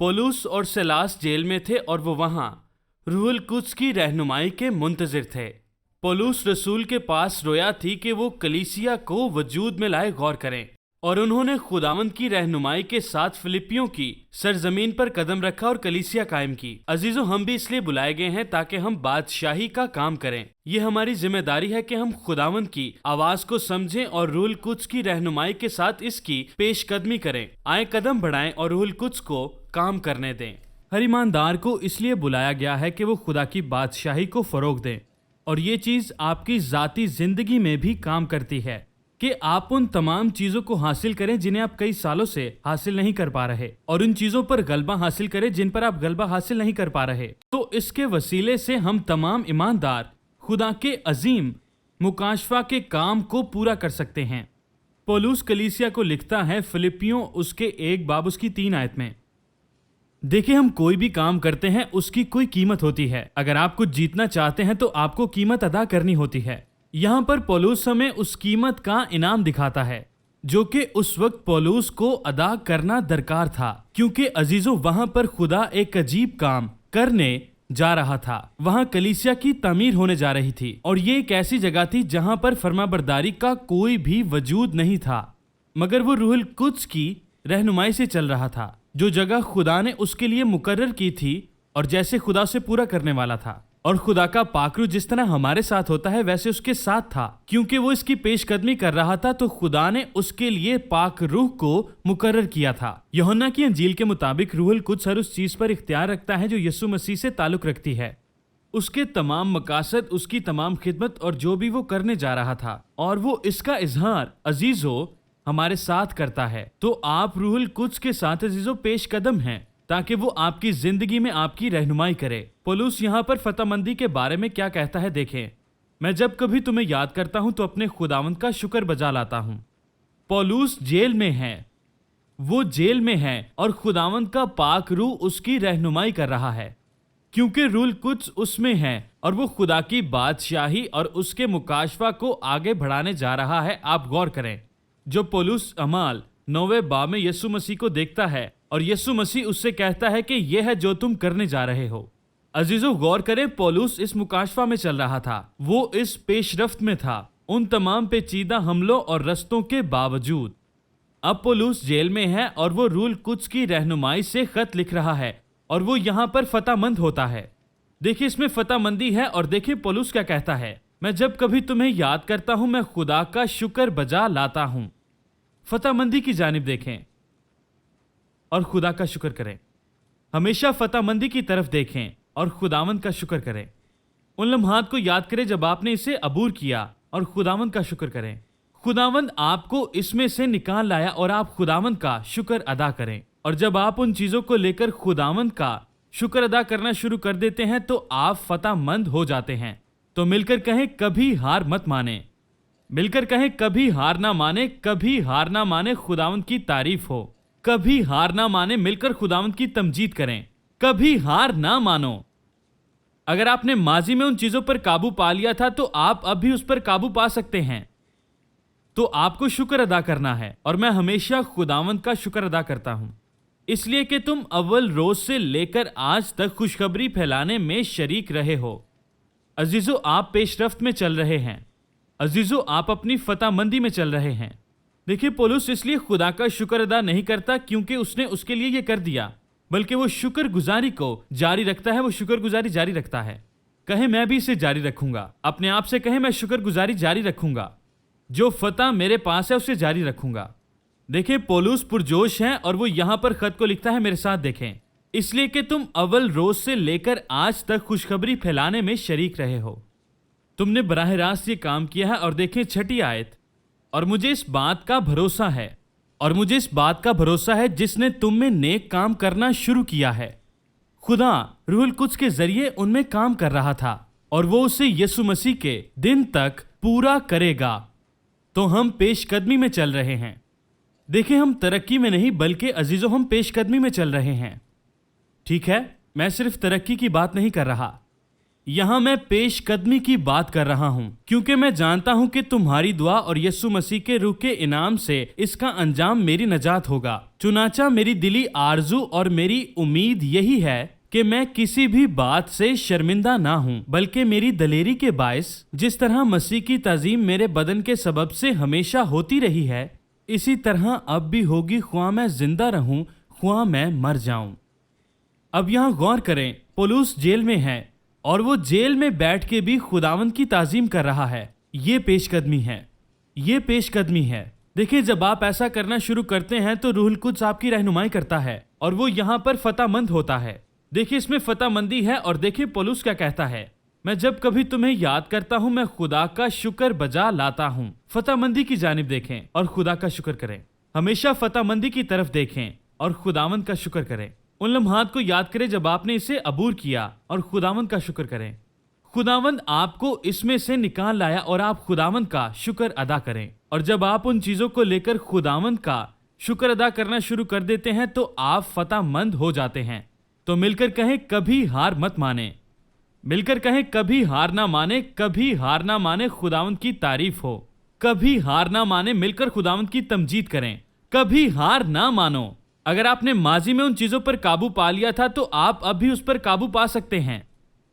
Police اور سیلاس jail میں تھے اور وہ وہاں روح القدس کی رہنمائی کے منتظر تھے۔ پولس رسول کے پاس رویا تھی کہ وہ کلیسیا کو وجود میں لائے غور کریں، اور انہوں نے خداوند کی رہنمائی کے ساتھ فلپیوں کی سرزمین پر قدم رکھا اور کلیسیا قائم کی۔ عزیزو، ہم بھی اس لیے بلائے گئے ہیں تاکہ ہم بادشاہی کا کام کریں۔ یہ ہماری ذمہ داری ہے کہ ہم خداوند کی آواز کو سمجھیں اور روح القدس کی رہنمائی کے ساتھ اس کی پیش قدمی کریں۔ آئیں قدم بڑھائیں اور روح القدس کو کام کرنے دیں۔ ہر ایماندار کو اس لیے بلایا گیا ہے کہ وہ خدا کی بادشاہی کو فروغ دیں، اور یہ چیز آپ کی ذاتی زندگی میں بھی کام کرتی ہے کہ آپ ان تمام چیزوں کو حاصل کریں جنہیں آپ کئی سالوں سے حاصل نہیں کر پا رہے، اور ان چیزوں پر غلبہ حاصل کریں جن پر آپ غلبہ حاصل نہیں کر پا رہے۔ تو اس کے وسیلے سے ہم تمام ایماندار خدا کے عظیم مکاشفہ کے کام کو پورا کر سکتے ہیں۔ پولس کلیسیا کو لکھتا ہے فلپیوں اس کے 1 آیت میں، دیکھیں ہم کوئی بھی کام کرتے ہیں اس کی کوئی قیمت ہوتی ہے۔ اگر آپ کچھ جیتنا چاہتے ہیں تو آپ کو قیمت ادا کرنی ہوتی ہے۔ یہاں پر پولس ہمیں اس قیمت کا انعام دکھاتا ہے جو کہ اس وقت پولس کو ادا کرنا درکار تھا، کیونکہ عزیزو وہاں پر خدا ایک عجیب کام کرنے جا رہا تھا۔ وہاں کلیسیا کی تعمیر ہونے جا رہی تھی، اور یہ ایک ایسی جگہ تھی جہاں پر فرمانبرداری کا کوئی بھی وجود نہیں تھا، مگر وہ روح القدس کی رہنمائی سے چل رہا تھا، جو جگہ خدا نے اس کے لیے مقرر کی تھی اور جیسے خدا سے پورا کرنے والا تھا۔ اور خدا کا پاک روح جس طرح ہمارے ساتھ ہوتا ہے ویسے اس کے ساتھ تھا، کیونکہ وہ اس کی پیش قدمی کر رہا تھا تو خدا نے اس کے لیے پاک روح کو مقرر کیا تھا۔ یوحنا کی انجیل کے مطابق روح القدس ہر اس چیز پر اختیار رکھتا ہے جو یسوع مسیح سے تعلق رکھتی ہے، اس کے تمام مقاصد، اس کی تمام خدمت اور جو بھی وہ کرنے جا رہا تھا، اور وہ اس کا اظہار عزیزو ہمارے ساتھ کرتا ہے۔ تو آپ روح القدس کے ساتھ عزیزو پیش قدم ہیں تاکہ وہ آپ کی زندگی میں آپ کی رہنمائی کرے۔ پولس یہاں پر فتح مندی کے بارے میں کیا کہتا ہے دیکھیں، میں جب کبھی تمہیں یاد کرتا ہوں تو اپنے خداوند کا شکر بجا لاتا ہوں۔ پولس جیل میں ہے، وہ جیل میں ہے اور خداوند کا پاک روح اس کی رہنمائی کر رہا ہے، کیونکہ روح القدس اس میں ہے اور وہ خدا کی بادشاہی اور اس کے مکاشفہ کو آگے بڑھانے جا رہا ہے۔ آپ غور کریں، جو پولس اعمال 9 باب میں یسوع مسیح کو دیکھتا ہے اور یسوع مسیح اس سے کہتا ہے کہ یہ ہے جو تم کرنے جا رہے ہو۔ عزیزو غور کریں، پولس اس مکاشفہ میں چل رہا تھا، وہ اس پیش رفت میں تھا، ان تمام پیچیدہ حملوں اور رستوں کے باوجود۔ اب پولس جیل میں ہے اور وہ روح القدس کی رہنمائی سے خط لکھ رہا ہے، اور وہ یہاں پر فتح مند ہوتا ہے۔ دیکھیں اس میں فتح مندی ہے، اور دیکھیں پولس کیا کہتا ہے، میں جب کبھی تمہیں یاد کرتا ہوں میں خدا کا شکر بجا لاتا ہوں۔ فتح مندی کی جانب دیکھیں اور خدا کا شکر کریں، ہمیشہ فتح مندی کی طرف دیکھیں اور خداوند کا شکر کریں۔ ان لمحات کو یاد کریں جب آپ نے اسے عبور کیا اور خداوند کا شکر کریں۔ خداوند آپ کو اس میں سے نکال لایا اور آپ خداوند کا شکر ادا کریں، اور جب آپ ان چیزوں کو لے کر خداوند کا شکر ادا کرنا شروع کر دیتے ہیں تو آپ فتح مند ہو جاتے ہیں۔ تو مل کر کہیں کبھی ہار مت مانیں، مل کر کہیں کبھی ہار نہ مانے، کبھی ہار نہ مانے، خداوند کی تعریف ہو، کبھی ہار نہ مانے، مل کر خداوند کی تمجید کریں، کبھی ہار نہ مانو۔ اگر آپ نے ماضی میں ان چیزوں پر قابو پا لیا تھا تو آپ اب بھی اس پر قابو پا سکتے ہیں۔ تو آپ کو شکر ادا کرنا ہے، اور میں ہمیشہ خداوند کا شکر ادا کرتا ہوں، اس لیے کہ تم اول روز سے لے کر آج تک خوشخبری پھیلانے میں شریک رہے ہو۔ عزیزو آپ پیش رفت میں چل رہے ہیں، عزیزو آپ اپنی فتح مندی میں چل رہے ہیں۔ دیکھیں پولس اس لیے خدا کا شکر ادا نہیں کرتا کیونکہ اس نے اس کے لیے یہ کر دیا، بلکہ وہ شکر گزاری کو جاری رکھتا ہے، وہ شکر گزاری جاری رکھتا ہے۔ کہیں میں بھی اسے جاری رکھوں گا، اپنے آپ سے کہیں میں شکر گزاری جاری رکھوں گا، جو فتح میرے پاس ہے اسے جاری رکھوں گا۔ دیکھیں پولس پرجوش ہیں اور وہ یہاں پر خط کو لکھتا ہے، میرے ساتھ دیکھیں، اس لیے کہ تم اول روز سے لے کر آج تک خوشخبری پھیلانے میں شریک رہے ہو۔ تم نے براہ راست یہ کام کیا ہے، اور دیکھیں 6 آیت، اور مجھے اس بات کا بھروسہ ہے، اور مجھے اس بات کا بھروسہ ہے جس نے تم میں نیک کام کرنا شروع کیا ہے، خدا روح القدس کے ذریعے ان میں کام کر رہا تھا، اور وہ اسے یسوع مسیح کے دن تک پورا کرے گا۔ تو ہم پیش قدمی میں چل رہے ہیں۔ دیکھیں ہم ترقی میں نہیں بلکہ عزیزو ہم پیش قدمی میں چل رہے ہیں۔ ٹھیک ہے، میں صرف ترقی کی بات نہیں کر رہا، یہاں میں پیش قدمی کی بات کر رہا ہوں کیونکہ میں جانتا ہوں کہ تمہاری دعا اور یسوع مسیح کے روح کے انعام سے اس کا انجام میری نجات ہوگا۔ چنانچہ میری دلی آرزو اور میری امید یہی ہے کہ میں کسی بھی بات سے شرمندہ نہ ہوں، بلکہ میری دلیری کے باعث جس طرح مسیح کی تعظیم میرے بدن کے سبب سے ہمیشہ ہوتی رہی ہے، اسی طرح اب بھی ہوگی، خواہ میں زندہ رہوں خواہ میں مر جاؤں۔ اب یہاں غور کریں، پولس جیل میں ہے اور وہ جیل میں بیٹھ کے بھی خداوند کی تعظیم کر رہا ہے۔ یہ پیش قدمی ہے، یہ پیش قدمی ہے۔ دیکھیں، جب آپ ایسا کرنا شروع کرتے ہیں تو روح القدس آپ کی رہنمائی کرتا ہے اور وہ یہاں پر فتح مند ہوتا ہے۔ دیکھیں اس میں فتح مندی ہے، اور دیکھیں پولس کیا کہتا ہے، میں جب کبھی تمہیں یاد کرتا ہوں میں خدا کا شکر بجا لاتا ہوں۔ فتح مندی کی جانب دیکھیں اور خدا کا شکر کریں، ہمیشہ فتح مندی کی طرف دیکھیں اور خداوند کا شکر کریں۔ ان لمحات کو یاد کریں جب آپ نے اسے عبور کیا اور خداوند کا شکر کریں۔ خداوند آپ کو اس میں سے نکال لایا اور آپ خداوند کا شکر ادا کریں، اور جب آپ ان چیزوں کو لے کر خداوند کا شکر ادا کرنا شروع کر دیتے ہیں تو آپ فتح مند ہو جاتے ہیں۔ تو مل کر کہیں کبھی ہار مت مانے، مل کر کہیں کبھی ہار نہ مانے، کبھی ہار نہ مانے، خداوند کی تعریف ہو، کبھی ہار نہ مانے، مل کر خداوند کی تمجید کریں، کبھی ہار نہ مانو۔ اگر آپ نے ماضی میں ان چیزوں پر قابو پا لیا تھا تو آپ اب بھی اس پر قابو پا سکتے ہیں،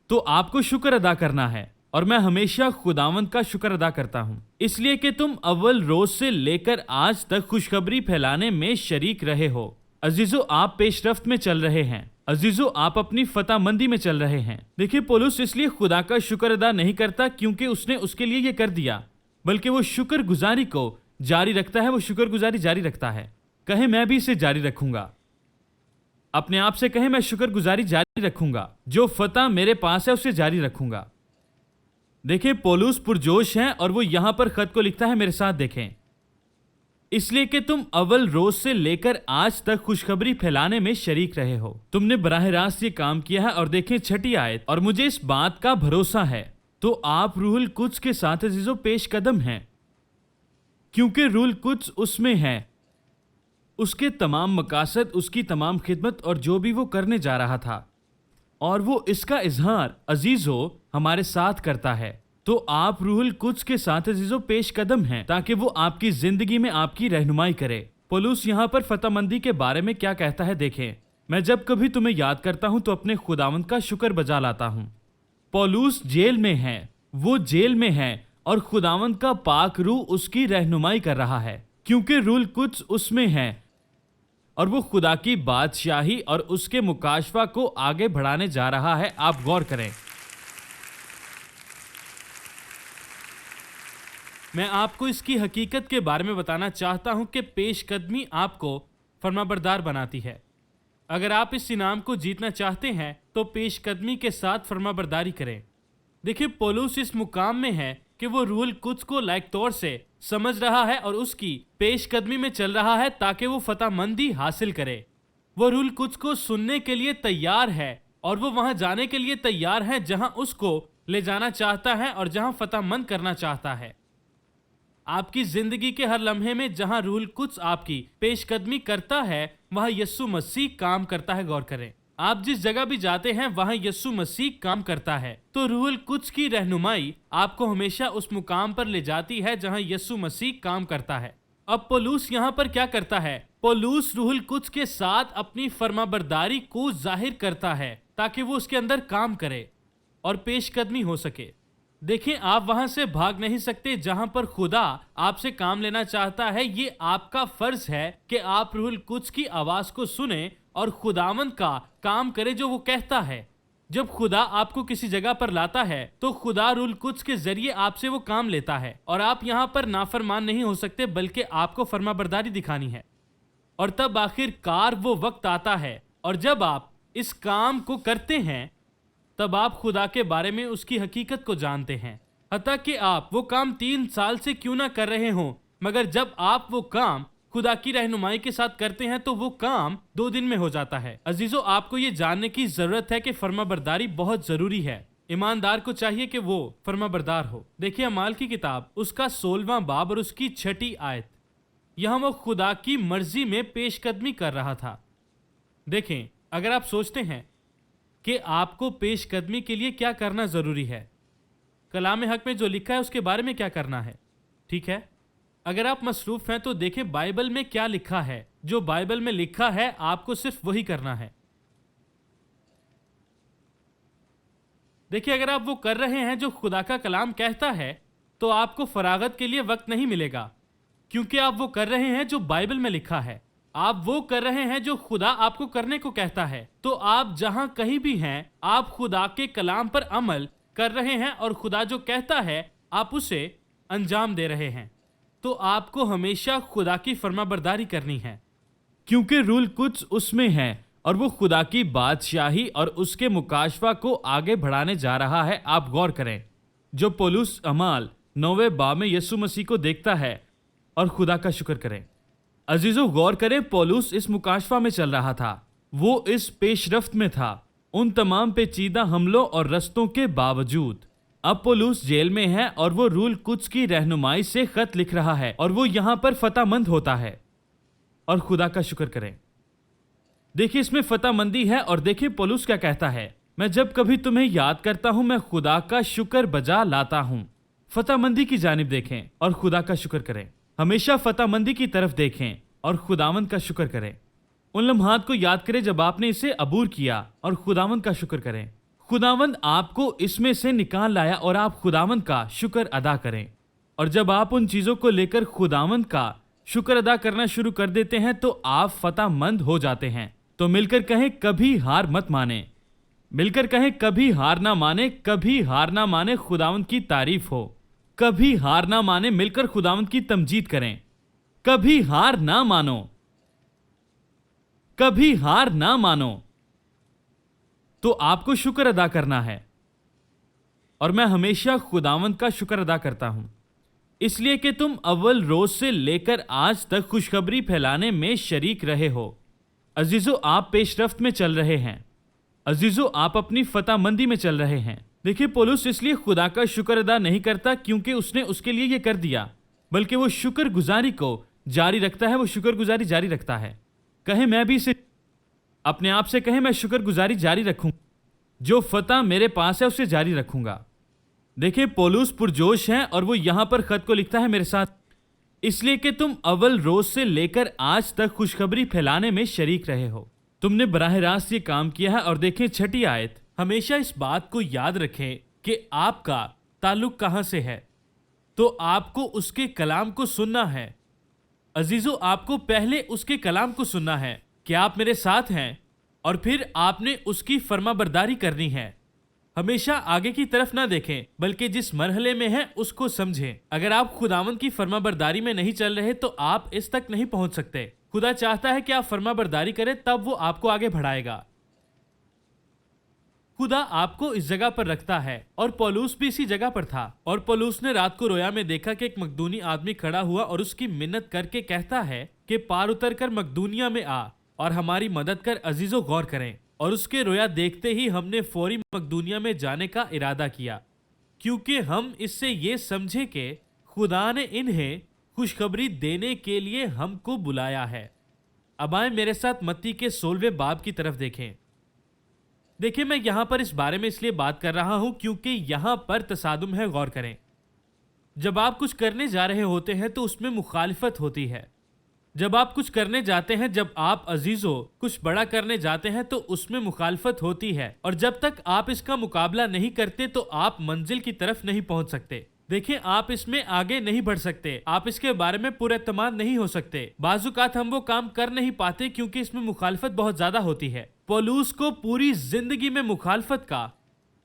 تو آپ کو شکر ادا کرنا ہے، اور میں ہمیشہ خداوند کا شکر ادا کرتا ہوں، اس لیے کہ تم اول روز سے لے کر آج تک خوشخبری پھیلانے میں شریک رہے ہو۔ عزیزو، آپ پیش رفت میں چل رہے ہیں، عزیزو آپ اپنی فتح مندی میں چل رہے ہیں۔ دیکھیں پولس اس لیے خدا کا شکر ادا نہیں کرتا کیونکہ اس نے اس کے لیے یہ کر دیا، بلکہ وہ شکر گزاری کو جاری رکھتا ہے، وہ شکر گزاری جاری رکھتا ہے۔ کہیں میں بھی اسے جاری رکھوں گا، اپنے آپ سے کہیں میں شکر گزاری جاری رکھوں گا، جو فتح میرے پاس ہے اسے جاری رکھوں گا۔ دیکھیں پولس پرجوش ہیں اور وہ یہاں پر خط کو لکھتا ہے، میرے ساتھ دیکھیں، اس لیے کہ تم اول روز سے لے کر آج تک خوشخبری پھیلانے میں شریک رہے ہو۔ تم نے براہ راست یہ کام کیا ہے، اور دیکھیں 6 آیت، اور مجھے اس بات کا بھروسہ ہے تو آپ روح القدس کے ساتھ عزیزو پیش قدم ہیں، کیونکہ روح القدس اس میں ہے، اس کے تمام مقاصد، اس کی تمام خدمت اور جو بھی وہ کرنے جا رہا تھا، اور وہ اس کا اظہار عزیزو ہمارے ساتھ کرتا ہے۔ تو آپ روح القدس کے ساتھ عزیزو پیش قدم ہیں تاکہ وہ آپ کی زندگی میں آپ کی رہنمائی کرے۔ پولس یہاں پر فتح مندی کے بارے میں کیا کہتا ہے دیکھیں، میں جب کبھی تمہیں یاد کرتا ہوں تو اپنے خداوند کا شکر بجا لاتا ہوں۔ پولس جیل میں ہے، وہ جیل میں ہے اور خداوند کا پاک روح اس کی رہنمائی کر رہا ہے، کیونکہ روح القدس اس میں ہے اور وہ خدا کی بادشاہی اور اس کے مکاشفہ کو آگے بڑھانے جا رہا ہے۔ آپ غور کریں، میں آپ کو اس کی حقیقت کے بارے میں بتانا چاہتا ہوں کہ پیش قدمی آپ کو فرمانبردار بناتی ہے۔ اگر آپ اس انعام کو جیتنا چاہتے ہیں تو پیش قدمی کے ساتھ فرمانبرداری کریں۔ دیکھیں پولس اس مقام میں ہے کہ وہ روح القدس کو لائق طور سے سمجھ رہا ہے اور اس کی پیش قدمی میں چل رہا ہے تاکہ وہ فتح مندی حاصل کرے۔ وہ روح القدس کو سننے کے لیے تیار ہے اور وہ وہاں جانے کے لیے تیار ہے جہاں اس کو لے جانا چاہتا ہے اور جہاں فتح مند کرنا چاہتا ہے۔ آپ کی زندگی کے ہر لمحے میں جہاں روح القدس آپ کی پیش قدمی کرتا ہے وہاں یسوع مسیح کام کرتا ہے۔ غور کریں، آپ جس جگہ بھی جاتے ہیں وہاں یسوع مسیح کام کرتا ہے، تو روح القدس کی رہنمائی آپ کو ہمیشہ اس مقام پر لے جاتی ہے جہاں یسوع مسیح کام کرتا ہے۔ اب پولس یہاں پر کیا کرتا ہے؟ پولس روح القدس کے ساتھ اپنی فرمانبرداری کو ظاہر کرتا ہے تاکہ وہ اس کے اندر کام کرے اور پیش قدمی ہو سکے۔ دیکھیں آپ وہاں سے بھاگ نہیں سکتے جہاں پر خدا آپ سے کام لینا چاہتا ہے۔ یہ آپ کا فرض ہے کہ آپ روح القدس کی آواز کو سنیں اور خداوند کا کام کرے جو وہ کہتا ہے۔ جب خدا آپ کو کسی جگہ پر لاتا ہے تو خدا روح القدس کے ذریعے آپ سے وہ کام لیتا ہے، اور آپ یہاں پر نافرمان نہیں ہو سکتے بلکہ آپ کو فرمانبرداری دکھانی ہے۔ اور تب آخر کار وہ وقت آتا ہے، اور جب آپ اس کام کو کرتے ہیں تب آپ خدا کے بارے میں اس کی حقیقت کو جانتے ہیں، حتیٰ کہ آپ وہ کام 3 سال سے کیوں نہ کر رہے ہوں، مگر جب آپ وہ کام خدا کی رہنمائی کے ساتھ کرتے ہیں تو وہ کام 2 دن میں ہو جاتا ہے۔ عزیزو آپ کو یہ جاننے کی ضرورت ہے کہ فرمانبرداری بہت ضروری ہے۔ ایماندار کو چاہیے کہ وہ فرمانبردار ہو۔ دیکھیے اعمال کی کتاب اس کا 16واں باب اور اس کی 6 آیت، یہاں وہ خدا کی مرضی میں پیش قدمی کر رہا تھا۔ دیکھیں اگر آپ سوچتے ہیں کہ آپ کو پیش قدمی کے لیے کیا کرنا ضروری ہے. کلام حق میں جو لکھا ہے اس کے بارے میں کیا کرنا ہے. ٹھیک ہے. اگر آپ مصروف ہیں تو دیکھیں بائبل میں کیا لکھا ہے. جو بائبل میں لکھا ہے آپ کو صرف وہی کرنا ہے. دیکھیں اگر آپ وہ کر رہے ہیں جو خدا کا کلام کہتا ہے تو آپ کو فراغت کے لیے وقت نہیں ملے گا، کیونکہ آپ وہ کر رہے ہیں جو بائبل میں لکھا ہے. آپ وہ کر رہے ہیں جو خدا آپ کو کرنے کو کہتا ہے. تو آپ جہاں کہیں بھی ہیں آپ خدا کے کلام پر عمل کر رہے ہیں اور خدا جو کہتا ہے آپ اسے انجام دے رہے ہیں. تو آپ کو ہمیشہ خدا کی فرما برداری کرنی ہے، کیونکہ رول کچھ اس میں ہے اور وہ خدا کی بادشاہی اور اس کے مکاشفہ کو آگے بڑھانے جا رہا ہے. آپ غور کریں جو پولس اعمال 9 باب میں یسوع مسیح کو دیکھتا ہے اور خدا کا شکر کریں. عزیزو غور کریں، پولس اس مکاشفہ میں چل رہا تھا، وہ اس پیش رفت میں تھا ان تمام پیچیدہ حملوں اور رستوں کے باوجود. اب پولس جیل میں ہے اور وہ رول قدس کی رہنمائی سے خط لکھ رہا ہے اور وہ یہاں پر فتح مند ہوتا ہے اور خدا کا شکر کریں. دیکھیں اس میں فتح مندی ہے اور دیکھیں پولس کیا کہتا ہے، میں جب کبھی تمہیں یاد کرتا ہوں میں خدا کا شکر بجا لاتا ہوں. فتح مندی کی جانب دیکھیں اور خدا کا شکر کریں. ہمیشہ فتح مندی کی طرف دیکھیں اور خداوند کا شکر کریں. ان لمحات کو یاد کریں جب آپ نے اسے عبور کیا اور خداوند کا شکر کریں. خداوند آپ کو اس میں سے نکال لایا اور آپ خداوند کا شکر ادا کریں. اور جب آپ ان چیزوں کو لے کر خداوند کا شکر ادا کرنا شروع کر دیتے ہیں تو آپ فتح مند ہو جاتے ہیں. تو مل کر کہیں کبھی ہار مت مانے. مل کر کہیں کبھی ہار نہ مانے. کبھی ہار نہ مانے. خداوند کی تعریف ہو. کبھی ہار نہ مانے. مل کر خداوند کی تمجید کریں. کبھی ہار نہ مانو. کبھی ہار نہ مانو. تو آپ کو شکر ادا کرنا ہے اور میں ہمیشہ خداوند کا شکر ادا کرتا ہوں اس لیے کہ تم اول روز سے لے کر آج تک خوشخبری پھیلانے میں شریک رہے ہو. عزیزو آپ پیش رفت میں چل رہے ہیں. عزیزو آپ اپنی فتح مندی میں چل رہے ہیں. دیکھیں پولس اس لیے خدا کا شکر ادا نہیں کرتا کیونکہ اس نے اس کے لیے یہ کر دیا، بلکہ وہ شکر گزاری کو جاری رکھتا ہے. وہ شکر گزاری جاری رکھتا ہے. کہیں میں بھی اسے اپنے آپ سے کہیں میں شکر گزاری جاری رکھوں، جو فتح میرے پاس ہے اسے جاری رکھوں گا. دیکھیں پولس پرجوش ہیں اور وہ یہاں پر خط کو لکھتا ہے میرے ساتھ، اس لیے کہ تم اول روز سے لے کر آج تک خوشخبری پھیلانے میں شریک رہے ہو. تم نے براہ راست یہ کام کیا ہے. اور دیکھیں 6 آیت، ہمیشہ اس بات کو یاد رکھیں کہ آپ کا تعلق کہاں سے ہے. تو آپ کو اس کے کلام کو سننا ہے. عزیزو آپ کو پہلے اس کے کلام کو سننا ہے. کیا آپ میرے ساتھ ہیں؟ اور پھر آپ نے اس کی فرما برداری کرنی ہے. ہمیشہ آگے کی طرف نہ دیکھیں بلکہ جس مرحلے میں ہیں اس کو سمجھیں. اگر آپ خداوند کی فرما برداری میں نہیں چل رہے تو آپ اس تک نہیں پہنچ سکتے. خدا چاہتا ہے کہ آپ فرما برداری کریں تب وہ آپ کو آگے بڑھائے گا. خدا آپ کو اس جگہ پر رکھتا ہے اور پولس بھی اسی جگہ پر تھا. اور پولس نے رات کو رویا میں دیکھا کہ ایک مقدونی آدمی کھڑا ہوا اور اس کی منت کر کے کہتا ہے کہ پار اتر کر مقدونیہ میں آ اور ہماری مدد کر. عزیزو غور کریں. اور اس کے رویا دیکھتے ہی ہم نے فوری مقدونیہ میں جانے کا ارادہ کیا کیونکہ ہم اس سے یہ سمجھے کہ خدا نے انہیں خوشخبری دینے کے لیے ہم کو بلایا ہے. اب آئیں میرے ساتھ متی کے 16 باب کی طرف دیکھیں. دیکھیں میں یہاں پر اس بارے میں اس لیے بات کر رہا ہوں کیونکہ یہاں پر تصادم ہے. غور کریں. جب آپ کچھ کرنے جا رہے ہوتے ہیں تو اس میں مخالفت ہوتی ہے. جب آپ کچھ کرنے جاتے ہیں، جب آپ عزیزو کچھ بڑا کرنے جاتے ہیں تو اس میں مخالفت ہوتی ہے. اور جب تک آپ اس کا مقابلہ نہیں کرتے تو آپ منزل کی طرف نہیں پہنچ سکتے. دیکھیں آپ اس میں آگے نہیں بڑھ سکتے. آپ اس کے بارے میں پورا اعتماد نہیں ہو سکتے. بعض اوقات ہم وہ کام کر نہیں پاتے کیونکہ اس میں مخالفت بہت زیادہ ہوتی ہے. پولس کو پوری زندگی میں مخالفت کا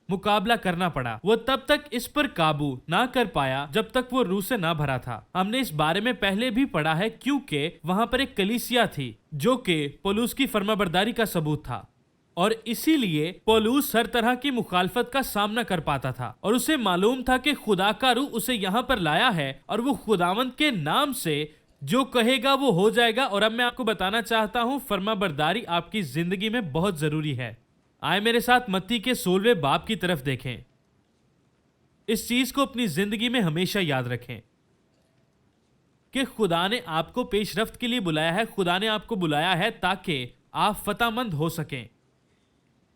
مقابلہ کرنا پڑا. وہ تب تک اس پر قابو نہ کر پایا جب تک وہ روح سے نہ بھرا تھا. ہم نے اس بارے میں پہلے بھی پڑھا ہے کیونکہ وہاں پر ایک کلیسیا تھی جو کہ پولس کی فرمانبرداری کا ثبوت تھا اور اسی لیے پولس ہر طرح کی مخالفت کا سامنا کر پاتا تھا. اور اسے معلوم تھا کہ خدا کا روح اسے یہاں پر لایا ہے اور وہ خداوند کے نام سے جو کہے گا وہ ہو جائے گا. اور اب میں آپ کو بتانا چاہتا ہوں فرمانبرداری آپ کی زندگی میں بہت ضروری ہے. آئے میرے ساتھ متی کے 16 باب کی طرف دیکھیں. اس چیز کو اپنی زندگی میں ہمیشہ یاد رکھیں کہ خدا نے آپ کو پیش رفت کے لیے بلایا ہے. خدا نے آپ کو بلایا ہے تاکہ آپ فتح مند ہو سکیں.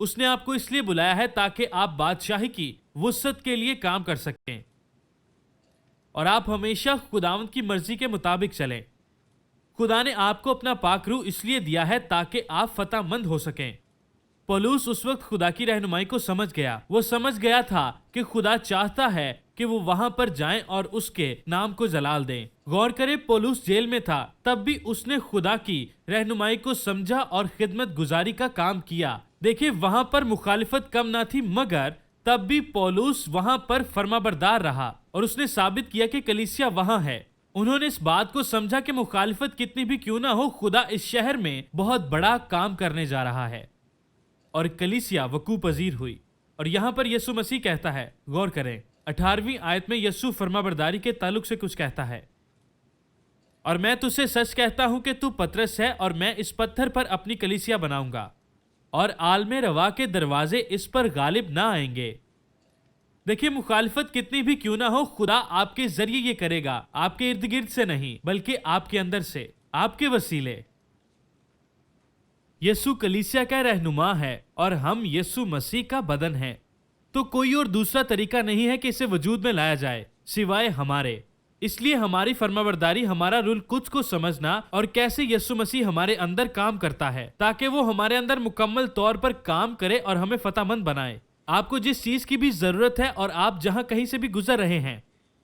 اس نے آپ کو اس لیے بلایا ہے تاکہ آپ بادشاہی کی وسعت کے لیے کام کر سکیں اور آپ ہمیشہ خداوند کی مرضی کے مطابق چلیں۔ خدا نے آپ کو اپنا پاک روح اس لیے دیا ہے تاکہ آپ فتح مند ہو سکیں۔ پولوس اس وقت خدا کی رہنمائی کو سمجھ گیا۔ وہ سمجھ گیا تھا کہ خدا چاہتا ہے کہ وہ وہاں پر جائیں اور اس کے نام کو جلال دیں۔ غور کریں، پولوس جیل میں تھا، تب بھی اس نے خدا کی رہنمائی کو سمجھا اور خدمت گزاری کا کام کیا۔ دیکھیں، وہاں پر مخالفت کم نہ تھی، مگر تب بھی پولوس وہاں پر فرمانبردار رہا اور اس نے ثابت کیا کہ کلیسیا وہاں ہے۔ انہوں نے اس بات کو سمجھا کہ مخالفت کتنی بھی کیوں نہ ہو، خدا اس شہر میں بہت بڑا کام کرنے جا رہا ہے، اور کلیسیا وقوع پذیر ہوئی۔ اور یہاں پر یسوع مسیح کہتا ہے، غور کریں، 18ویں آیت میں یسوع فرمانبرداری کے تعلق سے کچھ کہتا ہے، اور میں تجھ سے سچ کہتا ہوں کہ تو پترس ہے، اور میں اس پتھر پر اپنی کلیسیا بناؤں گا، اور عالم روا کے دروازے اس پر غالب نہ آئیں گے۔ دیکھیں، مخالفت کتنی بھی کیوں نہ ہو، خدا آپ کے ذریعے یہ کرے گا، آپ کے ارد گرد سے نہیں بلکہ آپ کے اندر سے، آپ کے وسیلے۔ یسوع کلیسیا کا رہنما ہے اور ہم یسوع مسیح کا بدن ہے، تو کوئی اور دوسرا طریقہ نہیں ہے کہ اسے وجود میں لایا جائے سوائے ہمارے۔ اس لیے ہماری فرمانبرداری، ہمارا روح القدس کو سمجھنا اور کیسے یسوع مسیح ہمارے اندر کام کرتا ہے تاکہ وہ ہمارے اندر مکمل طور پر کام کرے اور ہمیں فتح مند بنائے۔ آپ کو جس چیز کی بھی ضرورت ہے اور آپ جہاں کہیں سے بھی گزر رہے ہیں،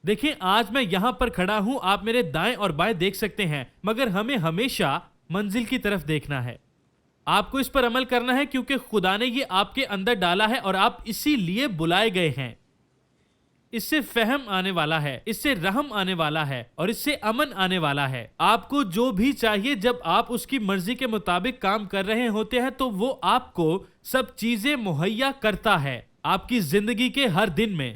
دیکھیں، آج میں یہاں پر کھڑا ہوں، آپ میرے دائیں اور بائیں دیکھ سکتے ہیں، مگر ہمیں ہمیشہ منزل کی طرف دیکھنا ہے۔ آپ کو اس پر عمل کرنا ہے کیونکہ خدا نے یہ آپ کے اندر ڈالا ہے اور آپ اسی لیے بلائے گئے ہیں۔ اس سے فہم آنے والا ہے، اس سے رحم آنے والا ہے اور اس سے امن آنے والا ہے۔ آپ کو جو بھی چاہیے، جب آپ اس کی مرضی کے مطابق کام کر رہے ہوتے ہیں تو وہ آپ کو سب چیزیں مہیا کرتا ہے۔ آپ کی زندگی کے ہر دن میں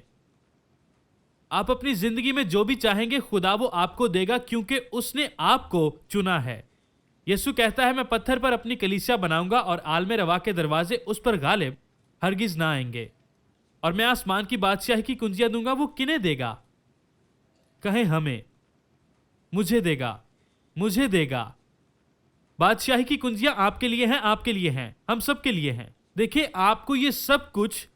آپ اپنی زندگی میں جو بھی چاہیں گے، خدا وہ آپ کو دے گا کیونکہ اس نے آپ کو چنا ہے۔ یسوع کہتا ہے، میں پتھر پر اپنی کلیسیا بناؤں گا اور عالم روا کے دروازے اس پر غالب ہرگز نہ آئیں گے، اور میں آسمان کی بادشاہی کی کنجیاں دوں گا۔ وہ کنہیں دے گا؟ کہیں ہمیں، مجھے دے گا، مجھے دے گا۔ بادشاہی کی کنجیاں آپ کے لیے ہیں، آپ کے لیے ہیں، ہم سب کے لیے ہیں۔ دیکھیں، آپ کو یہ سب کچھ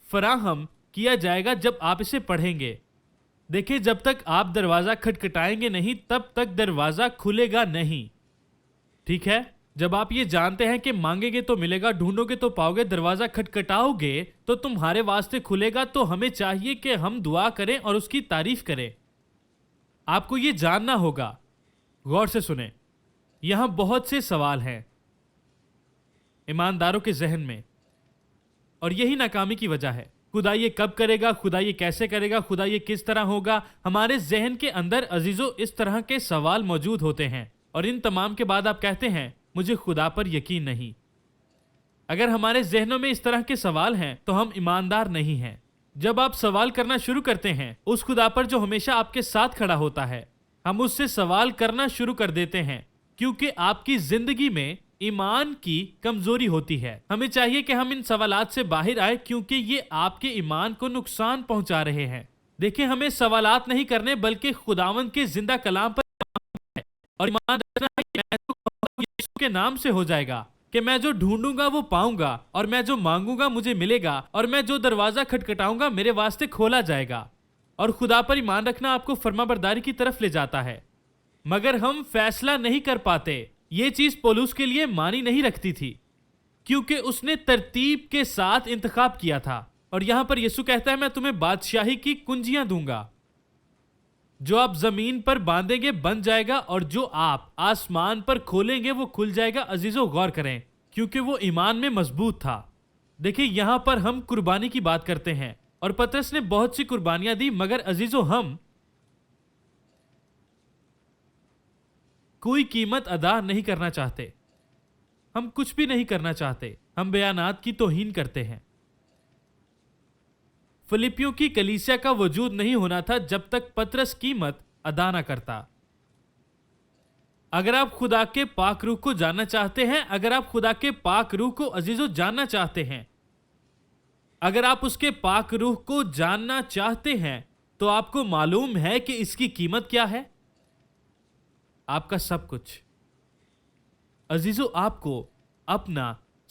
فراہم کیا جائے گا جب آپ اسے پڑھیں گے۔ دیکھیں، جب تک آپ دروازہ کھٹکھٹائیں گے نہیں، تب تک دروازہ کھلے گا نہیں، ٹھیک ہے؟ جب آپ یہ جانتے ہیں کہ مانگیں گے تو ملے گا، ڈھونڈو گے تو پاؤ گے، دروازہ کھٹکھٹاؤ گے تو تمہارے واسطے کھلے گا، تو ہمیں چاہیے کہ ہم دعا کریں اور اس کی تعریف کریں۔ آپ کو یہ جاننا ہوگا، غور سے سنیں، یہاں بہت سے سوال ہیں ایمانداروں کے ذہن میں، اور یہی ناکامی کی وجہ ہے۔ خدا یہ کب کرے گا؟ خدا یہ کیسے کرے گا؟ خدا یہ کس طرح ہوگا؟ ہمارے ذہن کے اندر عزیزو اس طرح کے سوال موجود ہوتے ہیں، اور ان تمام کے بعد آپ کہتے ہیں، مجھے خدا پر یقین نہیں۔ اگر ہمارے ذہنوں میں اس طرح کے سوال ہیں تو ہم ایماندار نہیں ہیں۔ جب آپ سوال کرنا شروع کرتے ہیں اس خدا پر جو ہمیشہ آپ کے ساتھ کھڑا ہوتا ہے، ہم اس سے سوال کرنا شروع کر دیتے ہیں، کیونکہ آپ کی زندگی میں ایمان کی کمزوری ہوتی ہے۔ ہمیں چاہیے کہ ہم ان سوالات سے باہر آئے، کیونکہ یہ آپ کے ایمان کو نقصان پہنچا رہے ہیں۔ دیکھیں، ہمیں سوالات نہیں کرنے بلکہ خداوند کے زندہ کلام پر اور ایمان رکھنا ہے کہ میں جو کہوں گا یسوع کے نام سے ہو جائے گا، کہ میں جو ڈھونڈوں گا وہ پاؤں گا، اور میں جو مانگوں گا مجھے ملے گا، اور میں جو دروازہ کھٹکھٹاؤں گا میرے واسطے کھولا جائے گا۔ اور خدا پر ایمان رکھنا آپ کو فرمانبرداری کی طرف لے جاتا ہے، مگر ہم فیصلہ نہیں کر پاتے۔ یہ چیز پولس کے لیے معنی نہیں رکھتی تھی، کیونکہ اس نے ترتیب کے ساتھ انتخاب کیا تھا۔ اور یہاں پر یسوع کہتا ہے، میں تمہیں بادشاہی کی کنجیاں دوں گا، جو آپ زمین پر باندھیں گے بند جائے گا، اور جو آپ آسمان پر کھولیں گے وہ کھل جائے گا۔ عزیزو، غور کریں، کیونکہ وہ ایمان میں مضبوط تھا۔ دیکھیں، یہاں پر ہم قربانی کی بات کرتے ہیں، اور پترس نے بہت سی قربانیاں دی، مگر عزیزو ہم کوئی قیمت ادا نہیں کرنا چاہتے، ہم کچھ بھی نہیں کرنا چاہتے، ہم بیانات کی توہین کرتے ہیں۔ فلپیوں کی کلیسیا کا وجود نہیں ہونا تھا جب تک پترس قیمت ادا نہ کرتا۔ اگر آپ خدا کے پاک روح کو جاننا چاہتے ہیں، اگر آپ خدا کے پاک روح کو عزیزو جاننا چاہتے ہیں، اگر آپ اس کے پاک روح کو جاننا چاہتے ہیں، تو آپ کو معلوم ہے کہ اس کی قیمت کیا ہے؟ آپ کا سب کچھ۔ عزیزو، آپ کو اپنا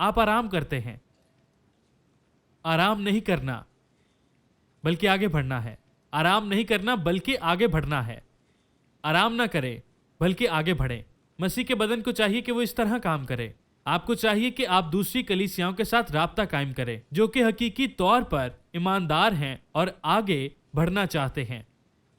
آپ آرام کرتے ہیں. آرام نہیں کرنا بلکہ آگے بڑھنا ہے. آرام نہیں کرنا بلکہ آگے بڑھنا ہے. آرام نہ کرے بلکہ آگے بڑھے. مسیح کے بدن کو چاہیے کہ وہ اس طرح کام کرے. آپ کو چاہیے کہ آپ دوسری کلیسیاؤں کے ساتھ رابطہ قائم کریں جو کہ حقیقی طور پر ایماندار ہیں اور آگے بڑھنا چاہتے ہیں,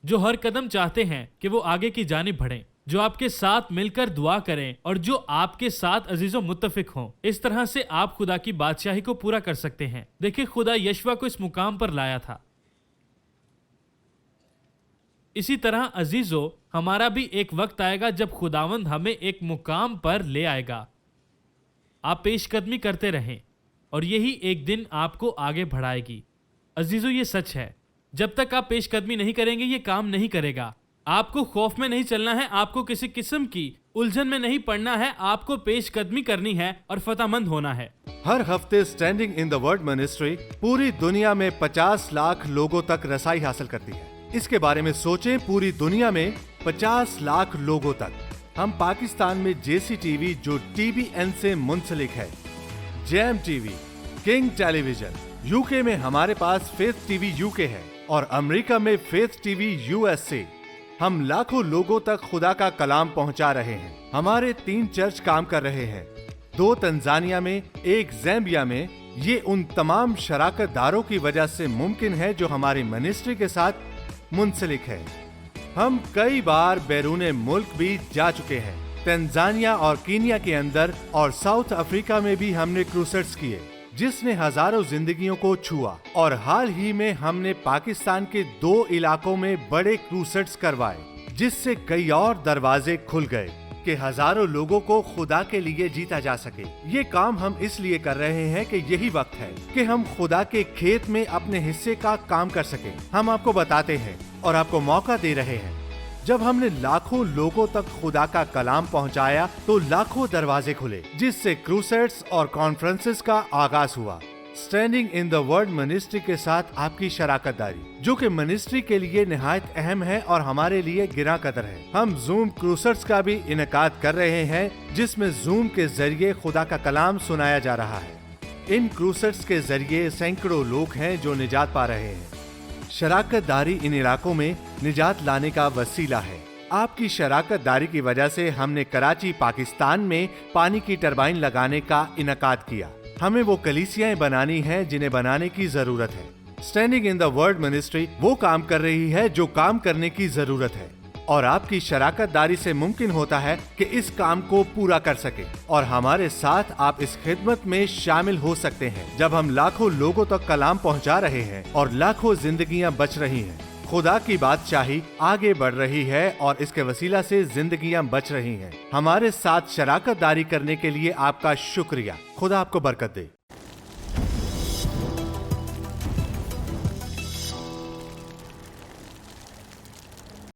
جو ہر قدم چاہتے ہیں کہ وہ آگے کی جانب بڑھیں, جو آپ کے ساتھ مل کر دعا کریں اور جو آپ کے ساتھ عزیز و متفق ہوں. اس طرح سے آپ خدا کی بادشاہی کو پورا کر سکتے ہیں. دیکھیں, خدا یشوع کو اس مقام پر لایا تھا. اسی طرح عزیزو, ہمارا بھی ایک وقت آئے گا جب خداوند ہمیں ایک مقام پر لے آئے گا. آپ پیش قدمی کرتے رہیں اور یہی ایک دن آپ کو آگے بڑھائے گی. عزیزو, یہ سچ ہے. جب تک آپ پیش قدمی نہیں کریں گے یہ کام نہیں کرے گا. آپ کو خوف میں نہیں چلنا ہے, آپ کو کسی قسم کی الجھن میں نہیں پڑنا ہے. آپ کو پیش قدمی کرنی ہے اور فتح مند ہونا ہے. ہر ہفتے standing in the word ministry پوری دنیا میں 50 لاکھ لوگوں تک رسائی حاصل کرتی ہے. اس کے بارے میں سوچیں, پوری دنیا میں 50 لاکھ لوگوں تک. ہم پاکستان میں JC TV جو TBN سے منسلک ہے, جیم TV, کنگ ٹیلی ویژن. UK میں ہمارے پاس فیتھ TV UK ہے اور امریکہ میں فیتھ TV USA. ہم لاکھوں لوگوں تک خدا کا کلام پہنچا رہے ہیں. ہمارے 3 چرچ کام کر رہے ہیں, 2 تنزانیہ میں, 1 زیمبیا میں. یہ ان تمام شراکت داروں کی وجہ سے ممکن ہے جو ہماری منسٹری کے ساتھ منسلک ہے. ہم کئی بار بیرون ملک بھی جا چکے ہیں. تنزانیہ اور کینیا کے اندر اور ساؤتھ افریقہ میں بھی ہم نے کروسیڈز کیے جس نے ہزاروں زندگیوں کو چھوا. اور حال ہی میں ہم نے پاکستان کے 2 علاقوں میں بڑے کروسیڈز کروائے جس سے کئی اور دروازے کھل گئے کہ ہزاروں لوگوں کو خدا کے لیے جیتا جا سکے. یہ کام ہم اس لیے کر رہے ہیں کہ یہی وقت ہے کہ ہم خدا کے کھیت میں اپنے حصے کا کام کر سکیں. ہم آپ کو بتاتے ہیں اور آپ کو موقع دے رہے ہیں. جب ہم نے لاکھوں لوگوں تک خدا کا کلام پہنچایا تو لاکھوں دروازے کھلے جس سے کروسیڈز اور کانفرنسز کا آغاز ہوا. Standing in the word ministry کے ساتھ آپ کی شراکت داری جو کہ منسٹری کے لیے نہایت اہم ہے اور ہمارے لیے گراں قدر ہے. ہم زوم کروسیڈز کا بھی انعقاد کر رہے ہیں جس میں زوم کے ذریعے خدا کا کلام سنایا جا رہا ہے. ان کروسیڈز کے ذریعے سینکڑوں لوگ ہیں جو نجات پا رہے ہیں. شراکت داری ان علاقوں میں نجات لانے کا وسیلہ ہے. آپ کی شراکت داری کی وجہ سے ہم نے کراچی پاکستان میں پانی کی ٹربائن لگانے کا انعقاد کیا. ہمیں وہ کلیسیاں بنانی ہیں جنہیں بنانے کی ضرورت ہے. Standing in the word ministry وہ کام کر رہی ہے جو کام کرنے کی ضرورت ہے اور آپ کی شراکت داری سے ممکن ہوتا ہے کہ اس کام کو پورا کر سکے. اور ہمارے ساتھ آپ اس خدمت میں شامل ہو سکتے ہیں جب ہم لاکھوں لوگوں تک کلام پہنچا رہے ہیں اور لاکھوں زندگیاں بچ رہی ہیں. خدا کی بادشاہی آگے بڑھ رہی ہے اور اس کے وسیلہ سے زندگیاں بچ رہی ہیں. ہمارے ساتھ شراکت داری کرنے کے لیے آپ کا شکریہ. خدا آپ کو برکت دے.